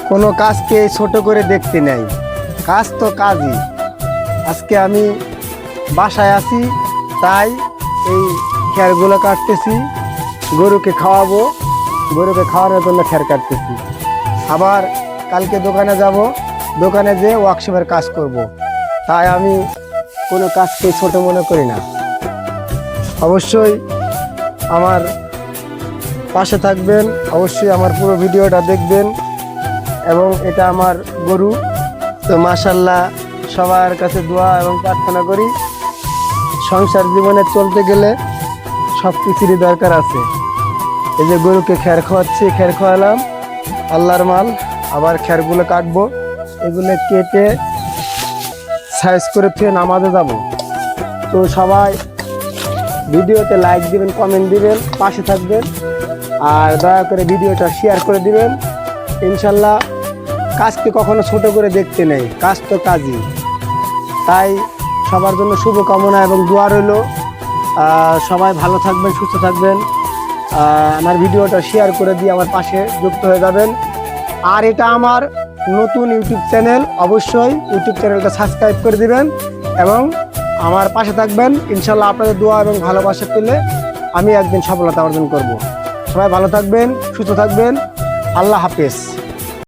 কোনো কাজকে ছোট করে দেখতে নেই, কাজ তো কাজই। আজকে আমি বাসায় আছি, তাই এই খ্যারগুলো কাটতেছি, গরুকে খাওয়াবো, গরুকে খাওয়ানোর জন্য খ্যার কাটতেছি। আবার কালকে দোকানে যাব, দোকানে যেয়ে ওয়ার্কশপের কাজ করব। তাই আমি কোনো কাজকে ছোট মনে করি না। অবশ্যই আমার পাশে থাকবেন, অবশ্যই আমার পুরো ভিডিওটা দেখবেন। এবং এটা আমার গরু, তো মাশাআল্লাহ সবার কাছে দোয়া এবং প্রার্থনা করি। সংসার জীবনে চলতে গেলে সব কিছুরই দরকার আছে। এই যে গরুকে খ্যার খাওয়াচ্ছি, খ্যার খাওয়ালাম, আল্লাহর মাল। আবার খ্যারগুলো কাটবো, এগুলো কেটে সাইজ করে ফিরে নামাজে যাব। তো সবাই ভিডিওতে লাইক দিবেন, কমেন্ট দিবেন, পাশে থাকবেন, আর দয়া করে ভিডিওটা শেয়ার করে দিবেন। ইনশাল্লাহ কাজকে কখনো ছোট করে দেখতে নেই, কাজ তো কাজই। তাই সবার জন্য শুভকামনা এবং দোয়া রইল। সবাই ভালো থাকবেন, সুস্থ থাকবেন। আমার ভিডিওটা শেয়ার করে দিয়ে আমার পাশে যুক্ত হয়ে যাবেন। আর এটা আমার নতুন ইউটিউব চ্যানেল, অবশ্যই ইউটিউব চ্যানেলটা সাবস্ক্রাইব করে দিবেন এবং আমার পাশে থাকবেন। ইনশাল্লাহ আপনাদের দোয়া এবং ভালোবাসা পেলে আমি একদিন সফলতা অর্জন করব। সবাই ভালো থাকবেন, সুস্থ থাকবেন। আল্লাহ হাফেজ।